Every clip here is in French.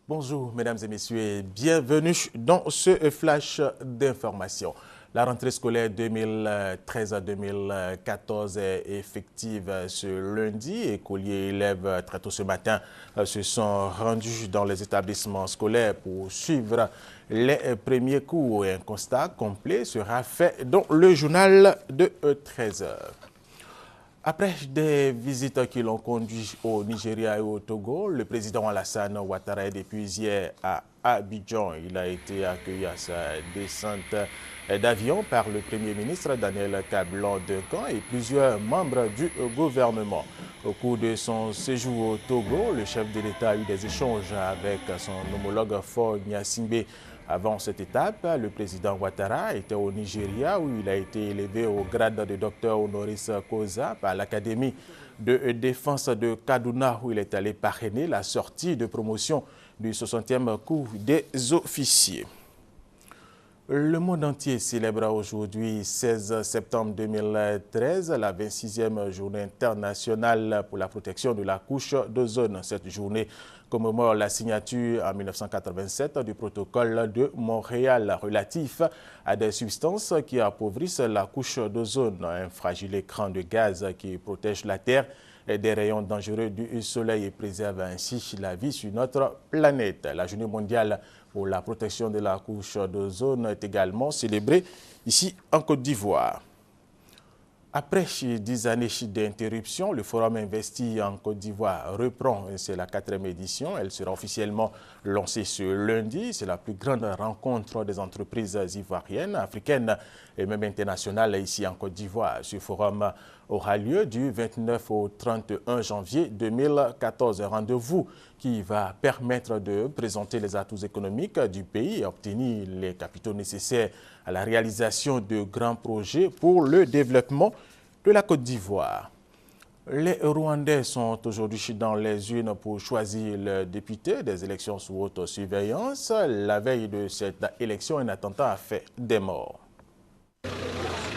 Bonjour mesdames et messieurs et bienvenue dans ce flash d'information. La rentrée scolaire 2013-2014 est effective ce lundi. Écoliers et élèves très tôt ce matin se sont rendus dans les établissements scolaires pour suivre les premiers cours. Un constat complet sera fait dans le journal de 13 h. Après des visites qui l'ont conduit au Nigeria et au Togo, le président Alassane Ouattara est depuis hier à Abidjan. Il a été accueilli à sa descente d'avion par le Premier ministre Daniel Kablan-Duncan et plusieurs membres du gouvernement. Au cours de son séjour au Togo, le chef de l'État a eu des échanges avec son homologue Faure Gnassingbé. Avant cette étape, le président Ouattara était au Nigeria où il a été élevé au grade de docteur honoris causa par l'Académie de défense de Kaduna où il est allé parrainer la sortie de promotion du 60e cours des officiers. Le monde entier célèbre aujourd'hui, 16 septembre 2013, la 26e journée internationale pour la protection de la couche d'ozone. Cette journée commémore la signature en 1987 du protocole de Montréal relatif à des substances qui appauvrissent la couche d'ozone, un fragile écran de gaz qui protège la Terre des rayons dangereux du soleil et préserve ainsi la vie sur notre planète. La journée mondiale pour la protection de la couche d'ozone est également célébrée ici en Côte d'Ivoire. Après 10 années d'interruption, le Forum Investi en Côte d'Ivoire reprend. C'est la 4e édition. Elle sera officiellement lancée ce lundi. C'est la plus grande rencontre des entreprises ivoiriennes, africaines et même internationales ici en Côte d'Ivoire. Ce forum aura lieu du 29 au 31 janvier 2014. Un rendez-vous qui va permettre de présenter les atouts économiques du pays et obtenir les capitaux nécessaires à la réalisation de grands projets pour le développement de la Côte d'Ivoire. Les Rwandais sont aujourd'hui dans les urnes pour choisir le député des élections sous haute surveillance. La veille de cette élection, un attentat a fait des morts.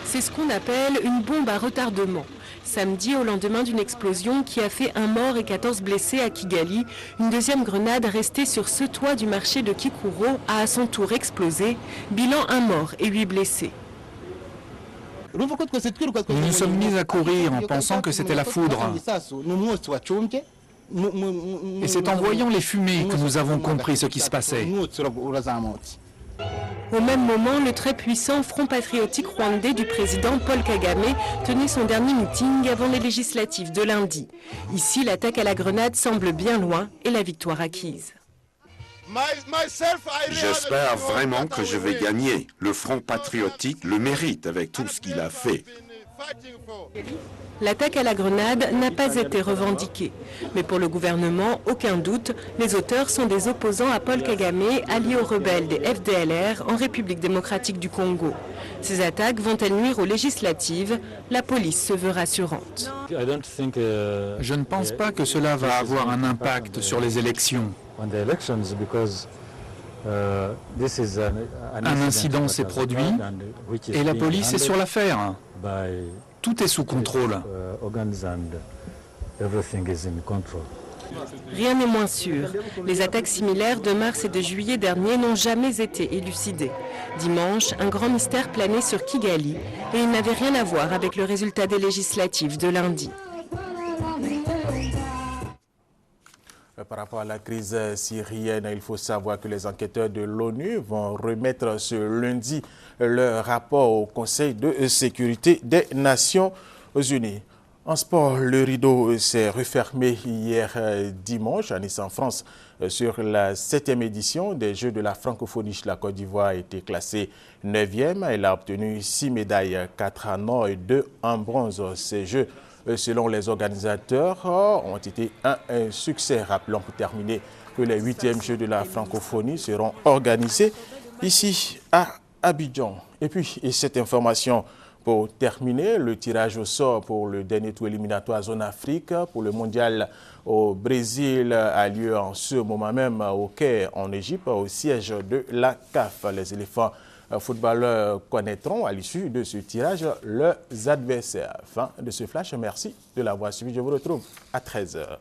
C'est ce qu'on appelle une bombe à retardement. Samedi, au lendemain d'une explosion qui a fait un mort et 14 blessés à Kigali, une deuxième grenade restée sur ce toit du marché de Kikuro a à son tour explosé. Bilan, un mort et 8 blessés. Nous nous sommes mis à courir en pensant que c'était la foudre. Et c'est en voyant les fumées que nous avons compris ce qui se passait. Au même moment, le très puissant Front patriotique rwandais du président Paul Kagame tenait son dernier meeting avant les législatives de lundi. Ici, l'attaque à la grenade semble bien loin et la victoire acquise. J'espère vraiment que je vais gagner. Le Front patriotique le mérite avec tout ce qu'il a fait. L'attaque à la grenade n'a pas été revendiquée. Mais pour le gouvernement, aucun doute, les auteurs sont des opposants à Paul Kagame, alliés aux rebelles des FDLR en République démocratique du Congo. Ces attaques vont-elles nuire aux législatives? La police se veut rassurante. Je ne pense pas que cela va avoir un impact sur les élections. Un incident s'est produit et la police est sur l'affaire. Tout est sous contrôle. Rien n'est moins sûr. Les attaques similaires de mars et de juillet dernier n'ont jamais été élucidées. Dimanche, un grand mystère planait sur Kigali et il n'avait rien à voir avec le résultat des législatives de lundi. Par rapport à la crise syrienne, il faut savoir que les enquêteurs de l'ONU vont remettre ce lundi leur rapport au Conseil de sécurité des Nations Unies. En sport, le rideau s'est refermé hier dimanche à Nice en France sur la 7e édition des Jeux de la francophonie. La Côte d'Ivoire a été classée 9e. Elle a obtenu 6 médailles, 4 en or et 2 en bronze. Ces Jeux, selon les organisateurs, ont été un succès. Rappelons pour terminer que les 8e Jeux de la francophonie seront organisés ici à Abidjan. Et puis, cette information pour terminer, le tirage au sort pour le dernier tour éliminatoire Zone Afrique pour le mondial au Brésil a lieu en ce moment même au Caire, en Égypte, au siège de la CAF. Les éléphants footballeurs connaîtront à l'issue de ce tirage leurs adversaires. Fin de ce flash, merci de l'avoir suivi. Je vous retrouve à 13 h.